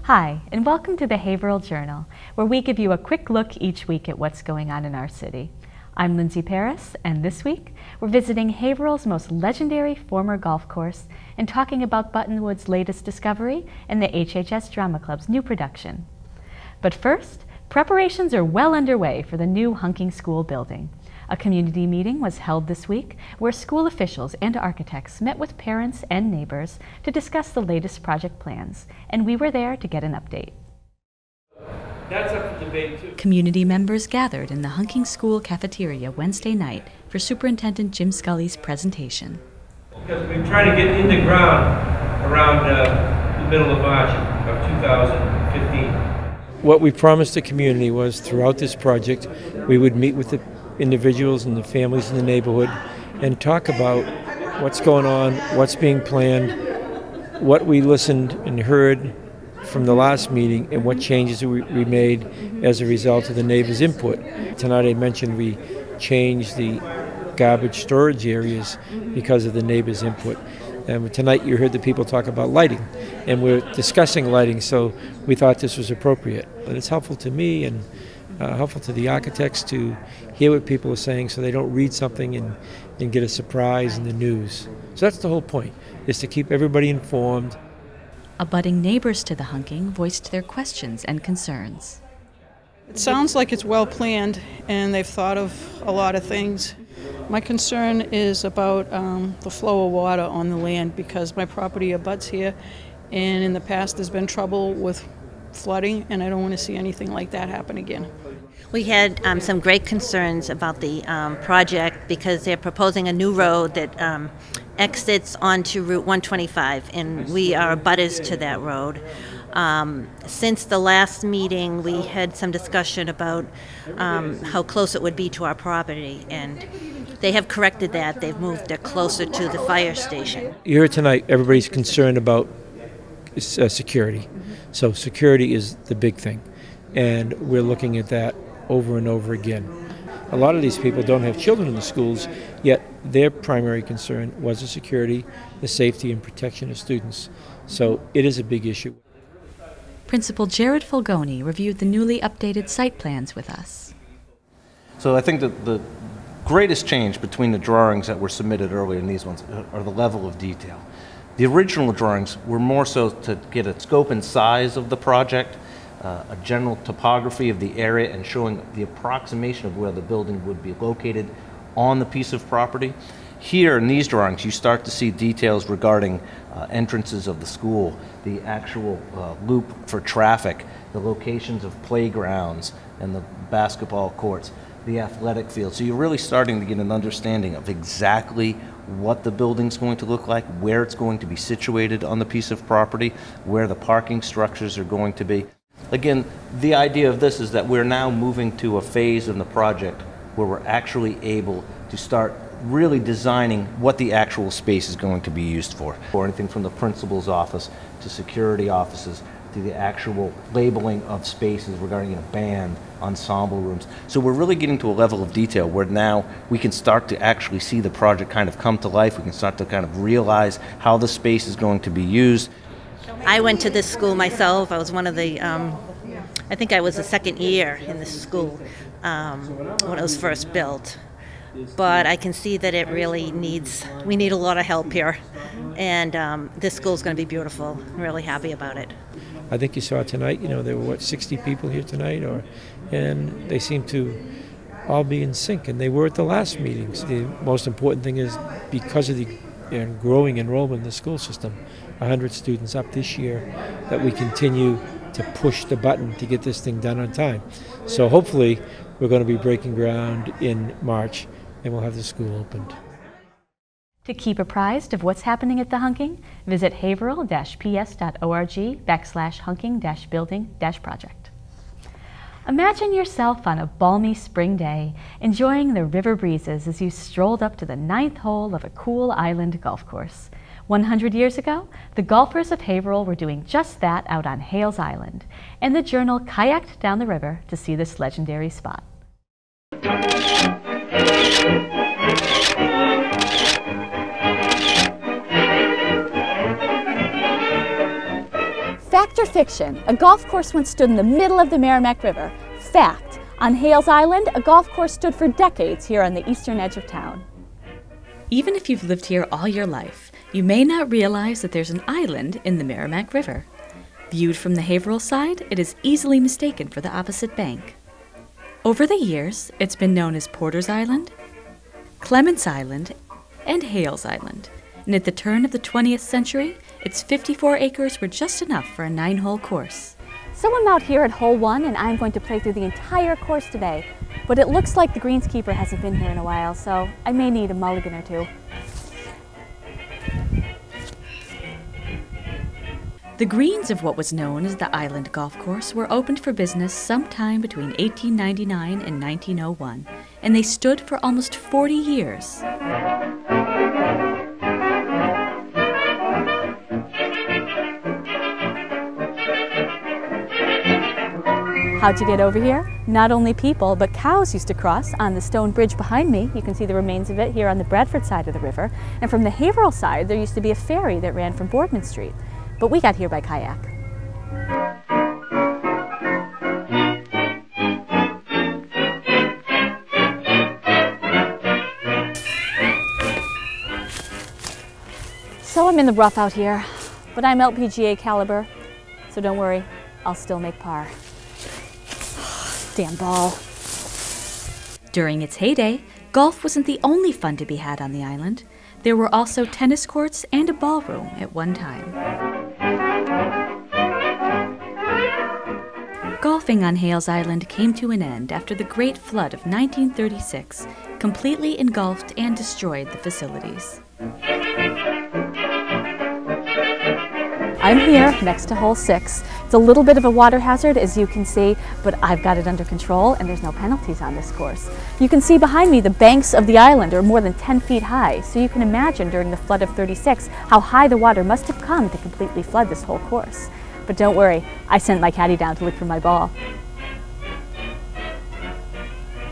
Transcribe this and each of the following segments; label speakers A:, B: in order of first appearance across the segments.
A: Hi, and welcome to the Haverhill Journal, where we give you a quick look each week at what's going on in our city. I'm Lindsay Paris, and this week we're visiting Haverhill's most legendary former golf course and talking about Buttonwoods' latest discovery and the HHS Drama Club's new production. But first, preparations are well underway for the new Hunking School building. A community meeting was held this week where school officials and architects met with parents and neighbors to discuss the latest project plans, and we were there to get an update.
B: That's up for debate too.
A: Community members gathered in the Hunking School cafeteria Wednesday night for Superintendent Jim Scully's presentation.
B: Because we're trying to get in the ground around the middle of March of 2015.
C: What we promised the community was throughout this project we would meet with the individuals and the families in the neighborhood and talk about what's going on, what's being planned, what we listened and heard from the last meeting, and what changes we made as a result of the neighbors' input. Tonight I mentioned we changed the garbage storage areas because of the neighbors' input. And tonight you heard the people talk about lighting, and we're discussing lighting, so we thought this was appropriate. But it's helpful to me and helpful to the architects to hear what people are saying so they don't read something and get a surprise in the news. So that's the whole point, is to keep everybody informed.
A: Abutting neighbors to the Hunking voiced their questions and concerns.
D: It sounds like it's well planned and they've thought of a lot of things. My concern is about the flow of water on the land because my property abuts here, and in the past there's been trouble with flooding, and I don't want to see anything like that happen again.
E: We had some great concerns about the project because they're proposing a new road that exits onto Route 125, and we are abutters to that road. Since the last meeting, we had some discussion about how close it would be to our property, and they have corrected that. They've moved it closer to the fire station.
C: You heard tonight everybody's concerned about security. So security is the big thing, and we're looking at that over and over again. A lot of these people don't have children in the schools, yet their primary concern was the security, the safety and protection of students. So it is a big issue.
A: Principal Jared Fulgoni reviewed the newly updated site plans with us.
F: So I think that the greatest change between the drawings that were submitted earlier and these ones are the level of detail. The original drawings were more so to get a scope and size of the project, a general topography of the area, and showing the approximation of where the building would be located on the piece of property. Here in these drawings, you start to see details regarding entrances of the school, the actual loop for traffic, the locations of playgrounds and the basketball courts, the athletic field. So you're really starting to get an understanding of exactly what the building's going to look like, where it's going to be situated on the piece of property, where the parking structures are going to be. Again, the idea of this is that we're now moving to a phase in the project where we're actually able to start really designing what the actual space is going to be used for anything from the principal's office to security offices to the actual labeling of spaces regarding a band, ensemble rooms. So we're really getting to a level of detail where now we can start to actually see the project kind of come to life. We can start to kind of realize how the space is going to be used.
E: I went to this school myself. I was one of the, I think I was the second year in this school when it was first built. But I can see that it really we need a lot of help here. And this school's going to be beautiful. I'm really happy about it.
C: I think you saw tonight, there were, 60 people here tonight, and they seem to all be in sync, and they were at the last meetings. The most important thing is because of the growing enrollment in the school system, 100 students up this year, that we continue to push the button to get this thing done on time. So hopefully we're going to be breaking ground in March, and we'll have the school opened.
A: To keep apprised of what's happening at the Hunking, visit haverhill-ps.org/hunking-building-project. Imagine yourself on a balmy spring day, enjoying the river breezes as you strolled up to the 9th hole of a cool island golf course. 100 years ago, the golfers of Haverhill were doing just that out on Hales Island, and the Journal kayaked down the river to see this legendary spot.
G: Fact or fiction? A golf course once stood in the middle of the Merrimack River. Fact. On Hales Island, a golf course stood for decades here on the eastern edge of town.
A: Even if you've lived here all your life, you may not realize that there's an island in the Merrimack River. Viewed from the Haverhill side, it is easily mistaken for the opposite bank. Over the years, it's been known as Porter's Island, Clements Island, and Hales Island. And at the turn of the 20th century, its 54 acres were just enough for a 9-hole course.
G: So I'm out here at hole 1 and I'm going to play through the entire course today. But it looks like the greenskeeper hasn't been here in a while, so I may need a mulligan or two.
A: The greens of what was known as the Island Golf Course were opened for business sometime between 1899 and 1901, and they stood for almost 40 years.
G: How'd you get over here? Not only people, but cows used to cross on the stone bridge behind me. You can see the remains of it here on the Bradford side of the river. And from the Haverhill side, there used to be a ferry that ran from Boardman Street. But we got here by kayak. So I'm in the rough out here, but I'm LPGA caliber, so don't worry, I'll still make par. Damn ball.
A: During its heyday, golf wasn't the only fun to be had on the island. There were also tennis courts and a ballroom at one time. Golfing on Hales Island came to an end after the Great Flood of 1936 completely engulfed and destroyed the facilities.
G: I'm here next to hole 6. It's a little bit of a water hazard, as you can see, but I've got it under control and there's no penalties on this course. You can see behind me the banks of the island are more than 10 feet high, so you can imagine during the flood of 36 how high the water must have come to completely flood this whole course. But don't worry, I sent my caddy down to look for my ball.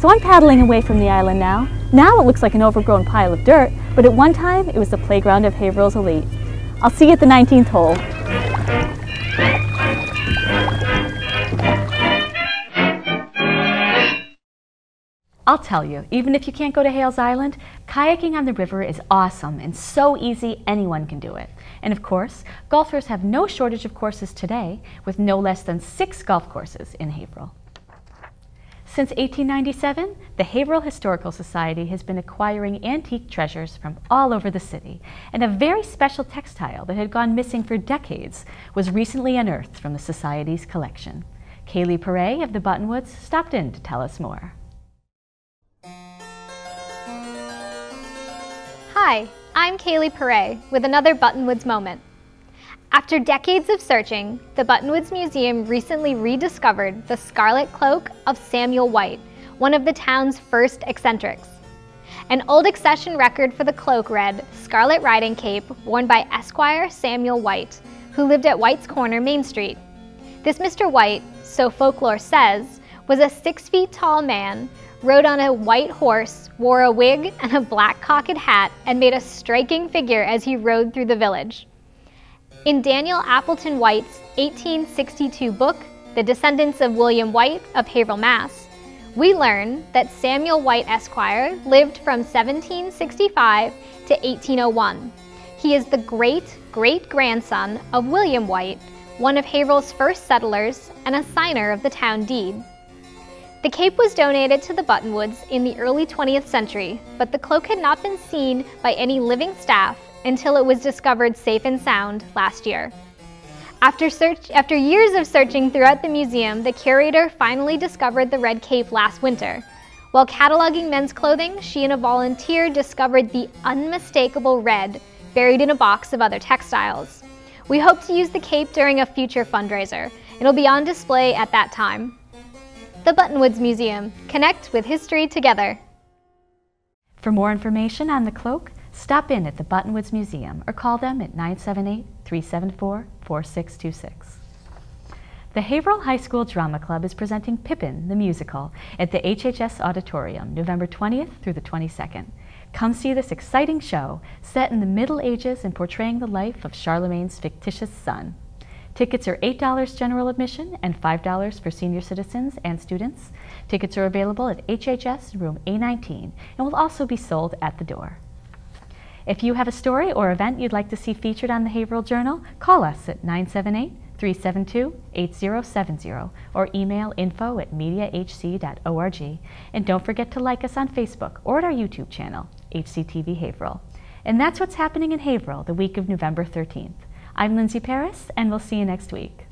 G: So I'm paddling away from the island now. Now it looks like an overgrown pile of dirt, but at one time it was the playground of Haverhill's elite. I'll see you at the 19th hole.
A: I'll tell you, even if you can't go to Hales Island, kayaking on the river is awesome and so easy anyone can do it. And of course, golfers have no shortage of courses today, with no less than 6 golf courses in Haverhill. Since 1897, the Haverhill Historical Society has been acquiring antique treasures from all over the city, and a very special textile that had gone missing for decades was recently unearthed from the Society's collection. Kaylee Paris of the Buttonwoods stopped in to tell us more.
H: Hi, I'm Kaylee Paris with another Buttonwoods moment. After decades of searching, the Buttonwoods Museum recently rediscovered the scarlet cloak of Samuel White, one of the town's first eccentrics. An old accession record for the cloak read, "Scarlet riding cape worn by Esquire Samuel White, who lived at White's Corner, Main Street." This Mr. White, so folklore says, was a 6 feet tall man, rode on a white horse, wore a wig and a black cocked hat, and made a striking figure as he rode through the village. In Daniel Appleton White's 1862 book, The Descendants of William White of Haverhill, Mass., we learn that Samuel White Esquire lived from 1765 to 1801. He is the great-great-grandson of William White, one of Haverhill's first settlers and a signer of the town deed. The cape was donated to the Buttonwoods in the early 20th century, but the cloak had not been seen by any living staff until it was discovered safe and sound last year. After years of searching throughout the museum, the curator finally discovered the red cape last winter. While cataloging men's clothing, she and a volunteer discovered the unmistakable red buried in a box of other textiles. We hope to use the cape during a future fundraiser. It'll be on display at that time. The Buttonwoods Museum. Connect with history together.
A: For more information on the cloak, stop in at the Buttonwoods Museum or call them at 978-374-4626. The Haverhill High School Drama Club is presenting Pippin, the musical, at the HHS Auditorium, November 20th through the 22nd. Come see this exciting show set in the Middle Ages and portraying the life of Charlemagne's fictitious son. Tickets are $8 general admission and $5 for senior citizens and students. Tickets are available at HHS room A19 and will also be sold at the door. If you have a story or event you'd like to see featured on the Haverhill Journal, call us at 978-372-8070 or email info@mediahc.org. And don't forget to like us on Facebook or at our YouTube channel, HCTV Haverhill. And that's what's happening in Haverhill the week of November 13th. I'm Lindsay Paris, and we'll see you next week.